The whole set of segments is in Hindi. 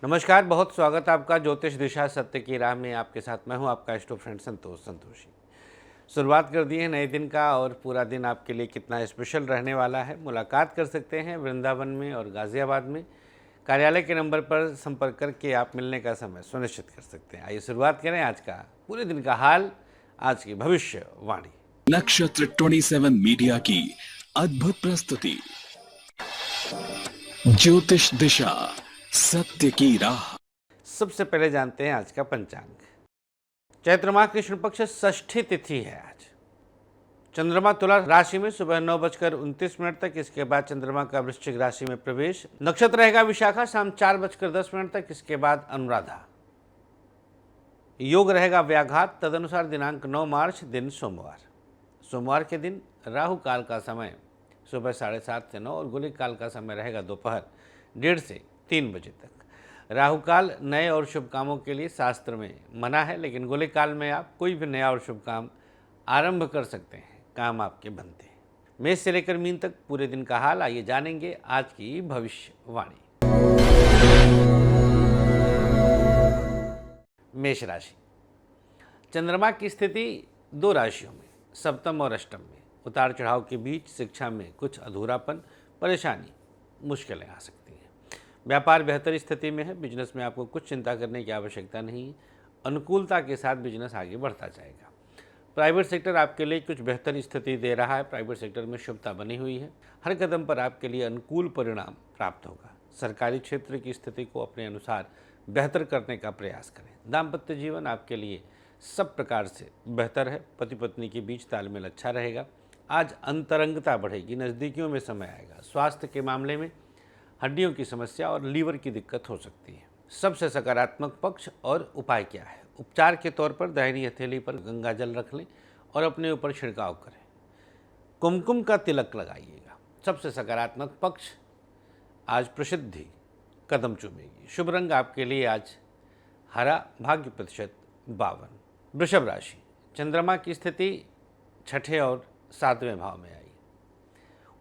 नमस्कार, बहुत स्वागत है आपका ज्योतिष दिशा सत्य की राह में। आपके साथ मैं हूं आपका स्टो फ्रेंड संतोषी। शुरुआत कर दी है नए दिन का और पूरा दिन आपके लिए कितना स्पेशल रहने वाला है मुलाकात कर सकते हैं वृंदावन में और गाजियाबाद में। कार्यालय के नंबर पर संपर्क करके आप मिलने का समय सुनिश्चित कर सकते हैं। आइए शुरुआत करें आज का पूरे दिन का हाल, आज की भविष्यवाणी। नक्षत्र 27 मीडिया की अद्भुत प्रस्तुति ज्योतिष दिशा सत्य की राह। सबसे पहले जानते हैं आज का पंचांग। चैत्र माह कृष्ण पक्ष षष्ठी तिथि है आज। चंद्रमा तुला राशि में सुबह 9:29 तक, इसके बाद चंद्रमा का वृश्चिक राशि में प्रवेश। नक्षत्र रहेगा विशाखा, शाम 4:10 तक, इसके बाद अनुराधा। योग रहेगा व्याघात, तदनुसार दिनांक 9 मार्च, दिन सोमवार। सोमवार के दिन राहु काल का समय सुबह 7:30 से 9 और गुलिक काल का समय रहेगा दोपहर 1:30 से 3 बजे तक। राहु काल नए और शुभ कामों के लिए शास्त्र में मना है, लेकिन गुलिक काल में आप कोई भी नया और शुभ काम आरंभ कर सकते हैं, काम आपके बनते हैं। मेष से लेकर मीन तक पूरे दिन का हाल आइए जानेंगे आज की भविष्यवाणी। मेष राशि। चंद्रमा की स्थिति 2 राशियों में, सप्तम और अष्टम में। उतार चढ़ाव के बीच शिक्षा में कुछ अधूरापन, परेशानी, मुश्किलें आ सकती हैं। व्यापार बेहतर स्थिति में है, बिजनेस में आपको कुछ चिंता करने की आवश्यकता नहीं है। अनुकूलता के साथ बिजनेस आगे बढ़ता जाएगा। प्राइवेट सेक्टर आपके लिए कुछ बेहतर स्थिति दे रहा है। प्राइवेट सेक्टर में शुभता बनी हुई है। हर कदम पर आपके लिए अनुकूल परिणाम प्राप्त होगा। सरकारी क्षेत्र की स्थिति को अपने अनुसार बेहतर करने का प्रयास करें। दाम्पत्य जीवन आपके लिए सब प्रकार से बेहतर है। पति पत्नी के बीच तालमेल अच्छा रहेगा। आज अंतरंगता बढ़ेगी, नज़दीकियों में समय आएगा। स्वास्थ्य के मामले में हड्डियों की समस्या और लीवर की दिक्कत हो सकती है। सबसे सकारात्मक पक्ष और उपाय क्या है? उपचार के तौर पर दाहिनी हथेली पर गंगा जल रख लें और अपने ऊपर छिड़काव करें। कुमकुम का तिलक लगाइएगा। सबसे सकारात्मक पक्ष आज प्रसिद्धि कदम चूमेगी। शुभ रंग आपके लिए आज हरा, भाग्य प्रतिशत 52। वृषभ राशि। चंद्रमा की स्थिति 6ठे और 7वें भाव में आई।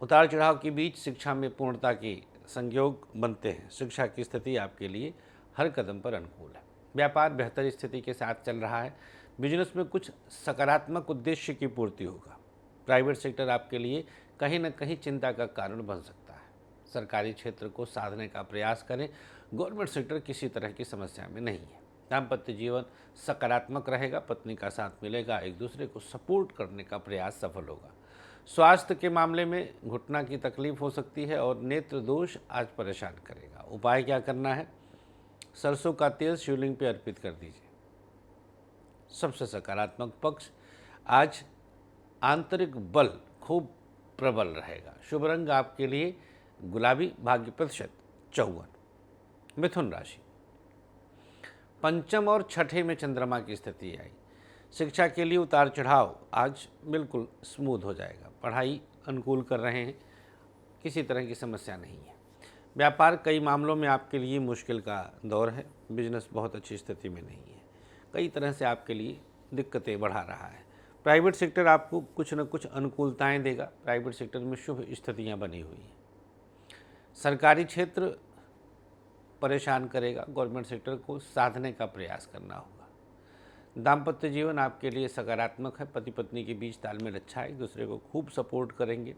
उतार चढ़ाव के बीच शिक्षा में पूर्णता के संयोग बनते हैं। शिक्षा की स्थिति आपके लिए हर कदम पर अनुकूल है। व्यापार बेहतर स्थिति के साथ चल रहा है। बिजनेस में कुछ सकारात्मक उद्देश्य की पूर्ति होगा। प्राइवेट सेक्टर आपके लिए कहीं न कहीं चिंता का कारण बन सकता है। सरकारी क्षेत्र को साधने का प्रयास करें। गवर्नमेंट सेक्टर किसी तरह की समस्या में नहीं है। दाम्पत्य जीवन सकारात्मक रहेगा। पत्नी का साथ मिलेगा। एक दूसरे को सपोर्ट करने का प्रयास सफल होगा। स्वास्थ्य के मामले में घुटना की तकलीफ हो सकती है और नेत्र दोष आज परेशान करेगा। उपाय क्या करना है? सरसों का तेल शिवलिंग पे अर्पित कर दीजिए। सबसे सकारात्मक पक्ष आज आंतरिक बल खूब प्रबल रहेगा। शुभ रंग आपके लिए गुलाबी, भाग्य प्रतिशत 54। मिथुन राशि। पंचम और छठे में चंद्रमा की स्थिति आई। शिक्षा के लिए उतार चढ़ाव आज बिल्कुल स्मूथ हो जाएगा। पढ़ाई अनुकूल कर रहे हैं, किसी तरह की समस्या नहीं है। व्यापार कई मामलों में आपके लिए मुश्किल का दौर है। बिजनेस बहुत अच्छी स्थिति में नहीं है, कई तरह से आपके लिए दिक्कतें बढ़ा रहा है। प्राइवेट सेक्टर आपको कुछ न कुछ अनुकूलताएं देगा। प्राइवेट सेक्टर में शुभ स्थितियां बनी हुई हैं। सरकारी क्षेत्र परेशान करेगा। गवर्नमेंट सेक्टर को साधने का प्रयास करना होगा। दाम्पत्य जीवन आपके लिए सकारात्मक है। पति पत्नी के बीच तालमेल अच्छा है। एक दूसरे को खूब सपोर्ट करेंगे,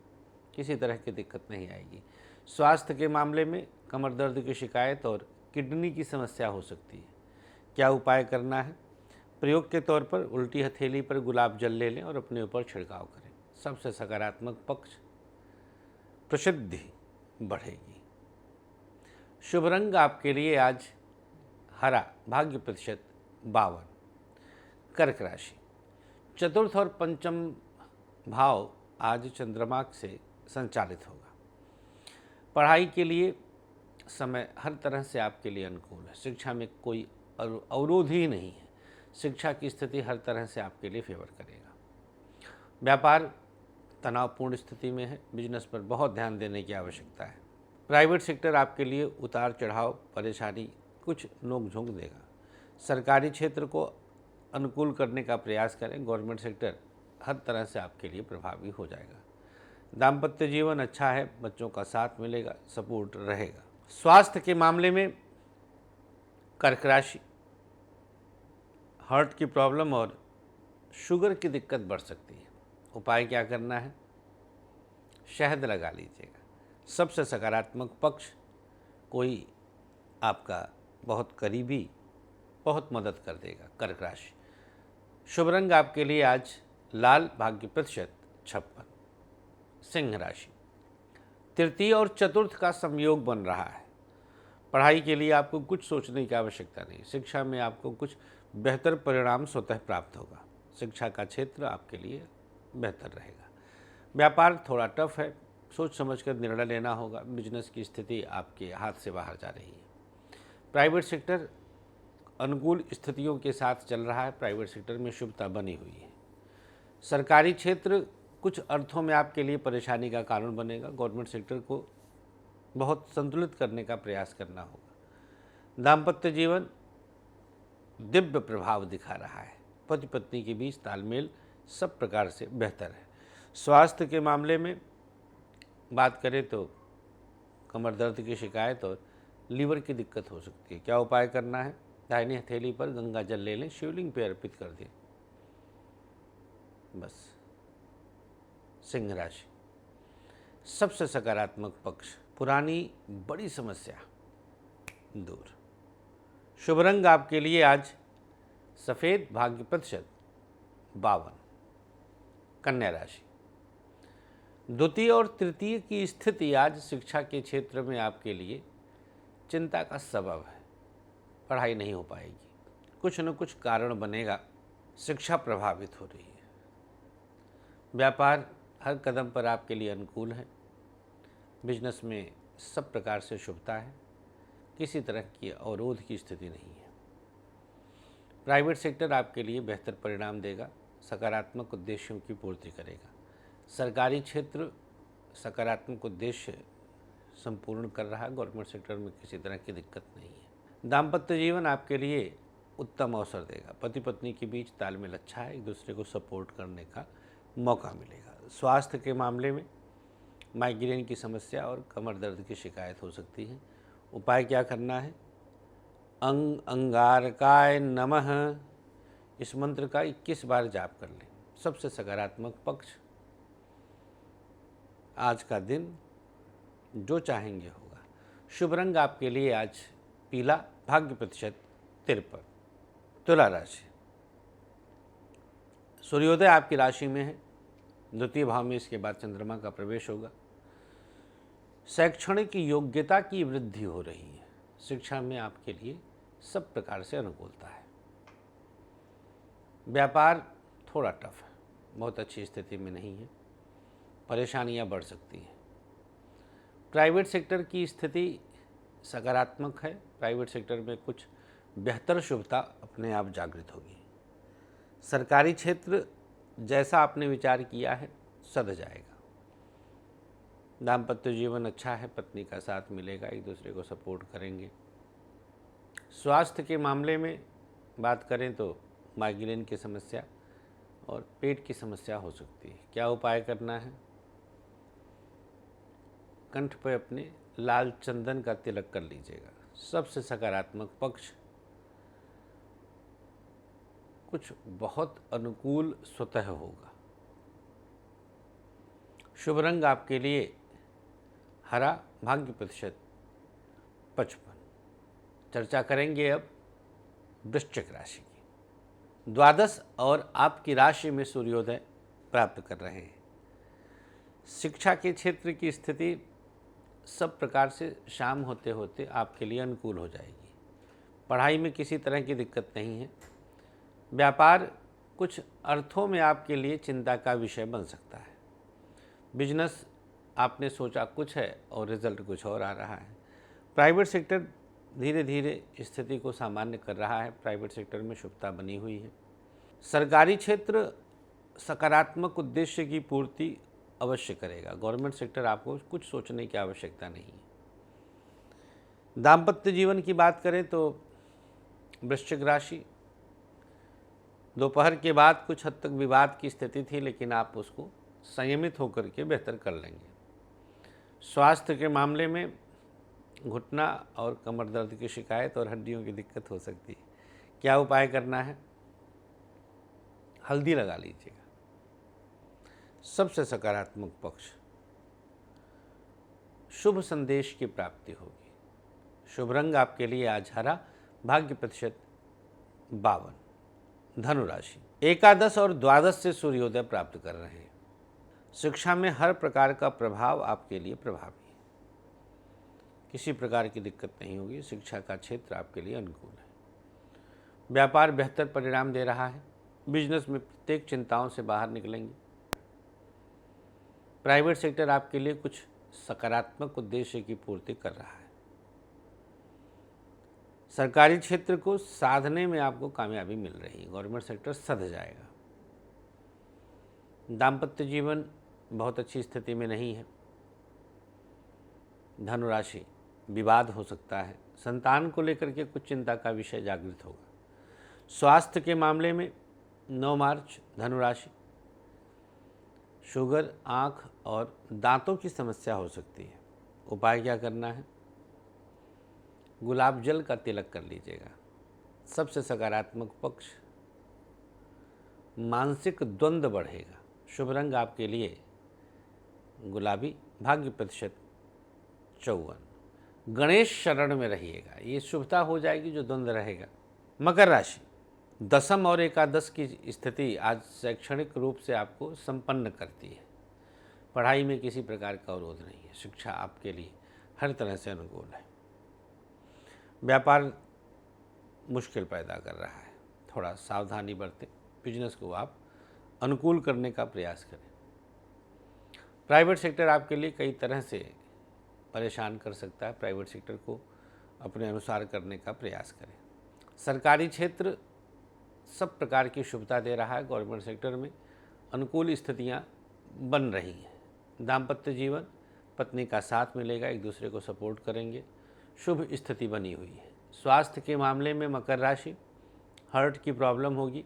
किसी तरह की दिक्कत नहीं आएगी। स्वास्थ्य के मामले में कमर दर्द की शिकायत और किडनी की समस्या हो सकती है। क्या उपाय करना है? प्रयोग के तौर पर उल्टी हथेली पर गुलाब जल ले लें और अपने ऊपर छिड़काव करें। सबसे सकारात्मक पक्ष प्रसिद्धि बढ़ेगी। शुभ रंग आपके लिए आज हरा, भाग्य प्रतिशत 52। कर्क राशि। चतुर्थ और पंचम भाव आज चंद्रमा से संचालित होगा। पढ़ाई के लिए समय हर तरह से आपके लिए अनुकूल है। शिक्षा में कोई अवरोध ही नहीं है। शिक्षा की स्थिति हर तरह से आपके लिए फेवर करेगा। व्यापार तनावपूर्ण स्थिति में है। बिजनेस पर बहुत ध्यान देने की आवश्यकता है। प्राइवेट सेक्टर आपके लिए उतार चढ़ाव, परेशानी, कुछ नोक झोंक देगा। सरकारी क्षेत्र को अनुकूल करने का प्रयास करें। गवर्नमेंट सेक्टर हर तरह से आपके लिए प्रभावी हो जाएगा। दाम्पत्य जीवन अच्छा है। बच्चों का साथ मिलेगा, सपोर्ट रहेगा। स्वास्थ्य के मामले में कर्क राशि, हार्ट की प्रॉब्लम और शुगर की दिक्कत बढ़ सकती है। उपाय क्या करना है? शहद लगा लीजिएगा। सबसे सकारात्मक पक्ष कोई आपका बहुत करीबी बहुत मदद कर देगा। कर्क राशि, शुभ रंग आपके लिए आज लाल, भाग्य प्रतिशत 56। सिंह राशि, तृतीय और चतुर्थ का संयोग बन रहा है। पढ़ाई के लिए आपको कुछ सोचने की आवश्यकता नहीं। शिक्षा में आपको कुछ बेहतर परिणाम स्वतः प्राप्त होगा। शिक्षा का क्षेत्र आपके लिए बेहतर रहेगा। व्यापार थोड़ा टफ है, सोच समझकर निर्णय लेना होगा। बिजनेस की स्थिति आपके हाथ से बाहर जा रही है। प्राइवेट सेक्टर अनुकूल स्थितियों के साथ चल रहा है। प्राइवेट सेक्टर में शुभता बनी हुई है। सरकारी क्षेत्र कुछ अर्थों में आपके लिए परेशानी का कारण बनेगा। गवर्नमेंट सेक्टर को बहुत संतुलित करने का प्रयास करना होगा। दाम्पत्य जीवन दिव्य प्रभाव दिखा रहा है। पति पत्नी के बीच तालमेल सब प्रकार से बेहतर है। स्वास्थ्य के मामले में बात करें तो कमर दर्द की शिकायत और लीवर की दिक्कत हो सकती है। क्या उपाय करना है? दाहिनी हथेली पर गंगा जल ले लें, शिवलिंग पे अर्पित कर दें, बस। सिंह राशि, सबसे सकारात्मक पक्ष पुरानी बड़ी समस्या दूर। शुभ रंग आपके लिए आज सफ़ेद, भाग्य प्रतिशत 52। कन्या राशि, द्वितीय और तृतीय की स्थिति आज शिक्षा के क्षेत्र में आपके लिए चिंता का सबब है। पढ़ाई नहीं हो पाएगी, कुछ न कुछ कारण बनेगा। शिक्षा प्रभावित हो रही है। व्यापार हर कदम पर आपके लिए अनुकूल है। बिजनेस में सब प्रकार से शुभता है। किसी तरह की अवरोध की स्थिति नहीं है। प्राइवेट सेक्टर आपके लिए बेहतर परिणाम देगा, सकारात्मक उद्देश्यों की पूर्ति करेगा। सरकारी क्षेत्र सकारात्मक उद्देश्य संपूर्ण कर रहा है। गवर्नमेंट सेक्टर में किसी तरह की दिक्कत नहीं है। दाम्पत्य जीवन आपके लिए उत्तम अवसर देगा। पति पत्नी के बीच तालमेल अच्छा है, एक दूसरे को सपोर्ट करने का मौका मिलेगा। स्वास्थ्य के मामले में माइग्रेन की समस्या और कमर दर्द की शिकायत हो सकती है। उपाय क्या करना है? अंगारकाय नमः इस मंत्र का 21 बार जाप कर लें। सबसे सकारात्मक पक्ष आज का दिन जो चाहेंगे होगा। शुभ रंग आपके लिए आज पीला, भाग्य प्रतिशत 53। तुला राशि, सूर्योदय आपकी राशि में है। द्वितीय भाव में इसके बाद चंद्रमा का प्रवेश होगा। शैक्षणिक योग्यता की वृद्धि हो रही है। शिक्षा में आपके लिए सब प्रकार से अनुकूलता है। व्यापार थोड़ा टफ है, बहुत अच्छी स्थिति में नहीं है। परेशानियां बढ़ सकती हैं। प्राइवेट सेक्टर की स्थिति सकारात्मक है। प्राइवेट सेक्टर में कुछ बेहतर शुभता अपने आप जागृत होगी। सरकारी क्षेत्र जैसा आपने विचार किया है सध जाएगा। दाम्पत्य जीवन अच्छा है, पत्नी का साथ मिलेगा, एक दूसरे को सपोर्ट करेंगे। स्वास्थ्य के मामले में बात करें तो माइग्रेन की समस्या और पेट की समस्या हो सकती है। क्या उपाय करना है? कंठ पर अपने लाल चंदन का तिलक कर लीजिएगा। सबसे सकारात्मक पक्ष कुछ बहुत अनुकूल स्वतः होगा। शुभ रंग आपके लिए हरा, भाग्य प्रतिशत 55। चर्चा करेंगे अब वृश्चिक राशि की। द्वादश और आपकी राशि में सूर्योदय प्राप्त कर रहे हैं। शिक्षा के क्षेत्र की स्थिति सब प्रकार से शाम होते होते आपके लिए अनुकूल हो जाएगी। पढ़ाई में किसी तरह की दिक्कत नहीं है। व्यापार कुछ अर्थों में आपके लिए चिंता का विषय बन सकता है। बिजनेस आपने सोचा कुछ है और रिजल्ट कुछ और आ रहा है। प्राइवेट सेक्टर धीरे धीरे स्थिति को सामान्य कर रहा है। प्राइवेट सेक्टर में शुभता बनी हुई है। सरकारी क्षेत्र सकारात्मक उद्देश्य की पूर्ति अवश्य करेगा। गवर्नमेंट सेक्टर आपको कुछ सोचने की आवश्यकता नहीं है। दाम्पत्य जीवन की बात करें तो वृश्चिक राशि, दोपहर के बाद कुछ हद तक विवाद की स्थिति थी, लेकिन आप उसको संयमित होकर के बेहतर कर लेंगे। स्वास्थ्य के मामले में घुटना और कमर दर्द की शिकायत और हड्डियों की दिक्कत हो सकती है। क्या उपाय करना है? हल्दी लगा लीजिएगा। सबसे सकारात्मक पक्ष, शुभ संदेश की प्राप्ति होगी। शुभ रंग आपके लिए आज हरा, भाग्य प्रतिशत 52। धनुराशि, एकादश और द्वादश से सूर्योदय प्राप्त कर रहे हैं। शिक्षा में हर प्रकार का प्रभाव आपके लिए प्रभावी है। किसी प्रकार की दिक्कत नहीं होगी। शिक्षा का क्षेत्र आपके लिए अनुकूल है। व्यापार बेहतर परिणाम दे रहा है। बिजनेस में प्रत्येक चिंताओं से बाहर निकलेंगे। प्राइवेट सेक्टर आपके लिए कुछ सकारात्मक उद्देश्य की पूर्ति कर रहा है। सरकारी क्षेत्र को साधने में आपको कामयाबी मिल रही है। गवर्नमेंट सेक्टर सध जाएगा। दाम्पत्य जीवन बहुत अच्छी स्थिति में नहीं है। धनुराशि, विवाद हो सकता है। संतान को लेकर के कुछ चिंता का विषय जागृत होगा। स्वास्थ्य के मामले में 9 मार्च धनुराशि, शुगर, आँख और दांतों की समस्या हो सकती है। उपाय क्या करना है? गुलाब जल का तिलक कर लीजिएगा। सबसे सकारात्मक पक्ष, मानसिक द्वंद्व बढ़ेगा। शुभ रंग आपके लिए गुलाबी, भाग्य प्रतिशत 54। गणेश शरण में रहिएगा। ये शुभता हो जाएगी जो द्वंद्व रहेगा। मकर राशि, दशम और एकादश की स्थिति आज शैक्षणिक रूप से आपको संपन्न करती है। पढ़ाई में किसी प्रकार का अवरोध नहीं है। शिक्षा आपके लिए हर तरह से अनुकूल है। व्यापार मुश्किल पैदा कर रहा है। थोड़ा सावधानी बरतें। बिजनेस को आप अनुकूल करने का प्रयास करें। प्राइवेट सेक्टर आपके लिए कई तरह से परेशान कर सकता है। प्राइवेट सेक्टर को अपने अनुसार करने का प्रयास करें। सरकारी क्षेत्र सब प्रकार की शुभता दे रहा है। गवर्नमेंट सेक्टर में अनुकूल स्थितियां बन रही हैं। दाम्पत्य जीवन, पत्नी का साथ मिलेगा, एक दूसरे को सपोर्ट करेंगे। शुभ स्थिति बनी हुई है। स्वास्थ्य के मामले में मकर राशि, हार्ट की प्रॉब्लम होगी।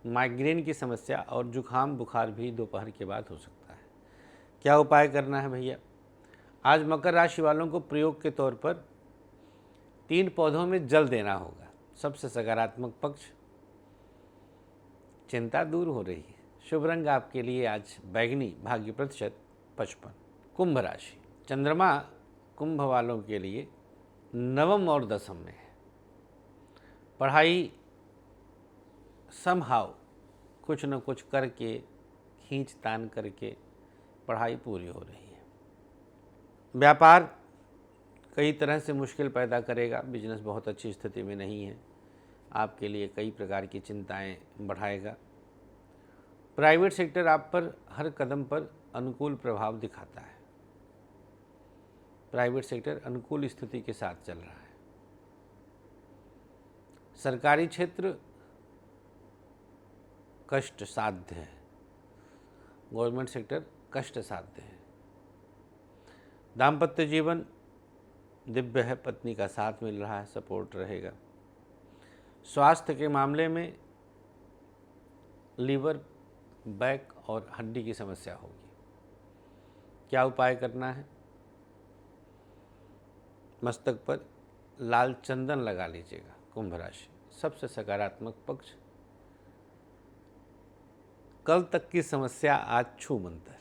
माइग्रेन की समस्या और जुखाम बुखार भी दोपहर के बाद हो सकता है। क्या उपाय करना है भैया? आज मकर राशि वालों को प्रयोग के तौर पर 3 पौधों में जल देना होगा। सबसे सकारात्मक पक्ष, चिंता दूर हो रही है। शुभ रंग आपके लिए आज बैगनी, भाग्य प्रतिशत 55। कुंभ राशि, चंद्रमा कुंभ वालों के लिए नवम और दशम में है। पढ़ाई समहाउ कुछ न कुछ करके, खींच तान करके पढ़ाई पूरी हो रही है। व्यापार कई तरह से मुश्किल पैदा करेगा। बिजनेस बहुत अच्छी स्थिति में नहीं है। आपके लिए कई प्रकार की चिंताएं बढ़ाएगा। प्राइवेट सेक्टर आप पर हर कदम पर अनुकूल प्रभाव दिखाता है। प्राइवेट सेक्टर अनुकूल स्थिति के साथ चल रहा है। सरकारी क्षेत्र कष्ट साध्य है। गवर्नमेंट सेक्टर कष्ट साध्य है। दाम्पत्य जीवन दिव्य है। पत्नी का साथ मिल रहा है, सपोर्ट रहेगा। स्वास्थ्य के मामले में लीवर, बैक और हड्डी की समस्या होगी। क्या उपाय करना है? मस्तक पर लाल चंदन लगा लीजिएगा। कुंभ राशि, सबसे सकारात्मक पक्ष, कल तक की समस्या आज छू मंतर।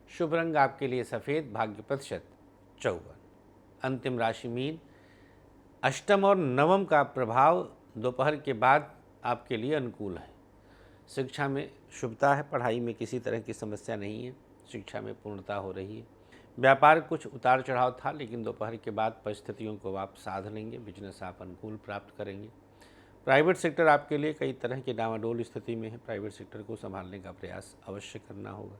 शुभ रंग आपके लिए सफ़ेद, भाग्य प्रतिशत 54। अंतिम राशि मीन। अष्टम और नवम का प्रभाव दोपहर के बाद आपके लिए अनुकूल है। शिक्षा में शुभता है। पढ़ाई में किसी तरह की समस्या नहीं है। शिक्षा में पूर्णता हो रही है। व्यापार कुछ उतार चढ़ाव था, लेकिन दोपहर के बाद परिस्थितियों को आप साध लेंगे। बिजनेस आप अनुकूल प्राप्त करेंगे। प्राइवेट सेक्टर आपके लिए कई तरह की डामाडोल स्थिति में है। प्राइवेट सेक्टर को संभालने का प्रयास अवश्य करना होगा।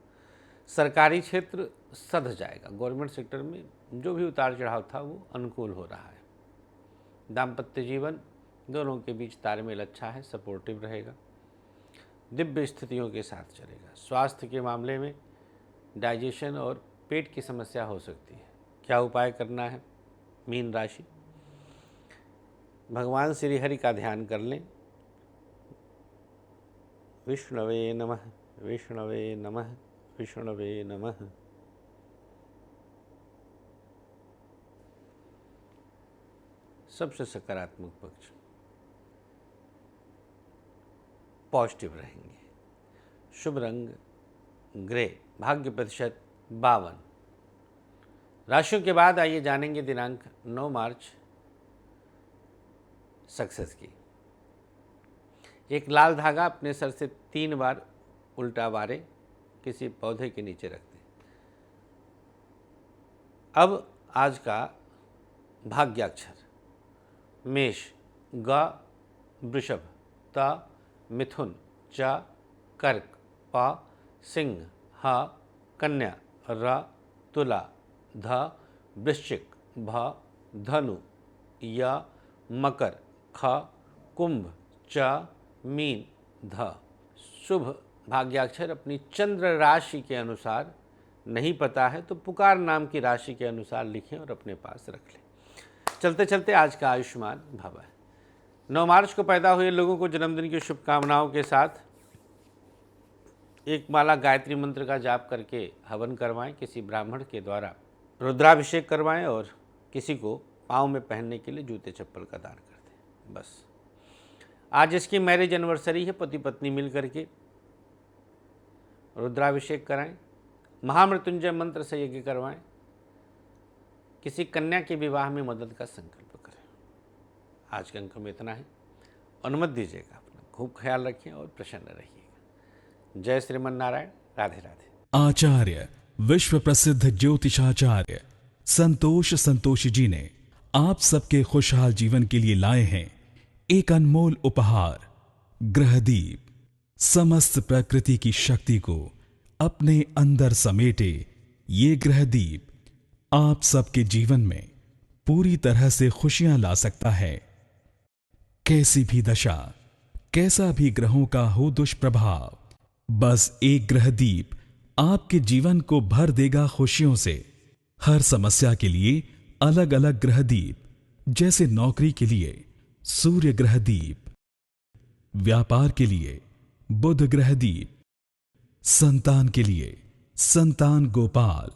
सरकारी क्षेत्र सध जाएगा। गवर्नमेंट सेक्टर में जो भी उतार चढ़ाव था वो अनुकूल हो रहा है। दाम्पत्य जीवन दोनों के बीच तालमेल अच्छा है, सपोर्टिव रहेगा। दिव्य स्थितियों के साथ चलेगा। स्वास्थ्य के मामले में डाइजेशन और पेट की समस्या हो सकती है। क्या उपाय करना है? मीन राशि, भगवान श्री हरि का ध्यान कर लें। विष्णवे नमः, विष्णवे नमः, विष्णवे नमः। सबसे सकारात्मक पक्ष, पॉजिटिव रहेंगे। शुभ रंग ग्रे, भाग्य प्रतिशत 52। राशियों के बाद आइए जानेंगे दिनांक 9 मार्च सक्सेस की। एक लाल धागा अपने सर से 3 बार उल्टा वारे किसी पौधे के नीचे रख दें। अब आज का भाग्याक्षर, मेष, ग, वृषभ, त, मिथुन, च, कर्क, प, सिंह, ह, कन्या, र, तुला, ध, वृश्चिक, भ, धनु, य, मकर, ख, कुंभ, च, मीन, ध। शुभ भाग्याक्षर अपनी चंद्र राशि के अनुसार नहीं पता है तो पुकार नाम की राशि के अनुसार लिखें और अपने पास रख लें। चलते चलते आज का आयुष्मान भव है। 9 मार्च को पैदा हुए लोगों को जन्मदिन की शुभकामनाओं के साथ एक माला गायत्री मंत्र का जाप करके हवन करवाएं, किसी ब्राह्मण के द्वारा रुद्राभिषेक करवाएं और किसी को पाँव में पहनने के लिए जूते चप्पल का दान कर दें। बस आज इसकी मैरिज एनिवर्सरी है। पति पत्नी मिल करके रुद्राभिषेक कराएं, महामृत्युंजय मंत्र से यज्ञ करवाएं, किसी कन्या के विवाह में मदद का संकल्प करें। आज के अंक में इतना ही। अनुमति दीजिएगा, अपना खूब ख्याल रखिए और प्रसन्न रहिएगा। जय श्रीमन नारायण। राधे राधे। आचार्य विश्व प्रसिद्ध ज्योतिषाचार्य संतोषी जी ने आप सबके खुशहाल जीवन के लिए लाए हैं एक अनमोल उपहार, ग्रहदीप। समस्त प्रकृति की शक्ति को अपने अंदर समेटे ये ग्रहदीप आप सबके जीवन में पूरी तरह से खुशियां ला सकता है। कैसी भी दशा, कैसा भी ग्रहों का हो दुष्प्रभाव, बस एक ग्रहदीप आपके जीवन को भर देगा खुशियों से। हर समस्या के लिए अलग अलग ग्रहदीप, जैसे नौकरी के लिए सूर्य ग्रहदीप, व्यापार के लिए बुध ग्रहदीप, संतान के लिए संतान गोपाल,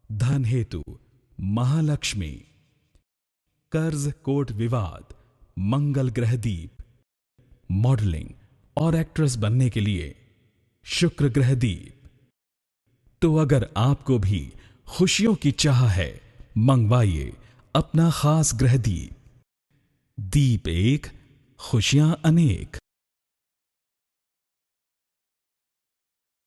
धन हेतु महालक्ष्मी, कर्ज कोर्ट विवाद मंगल ग्रहदीप, मॉडलिंग और एक्ट्रेस बनने के लिए शुक्र ग्रहदीप। तो अगर आपको भी खुशियों की चाह है, मंगवाइए अपना खास ग्रहदीप। दीप एक, खुशियां अनेक।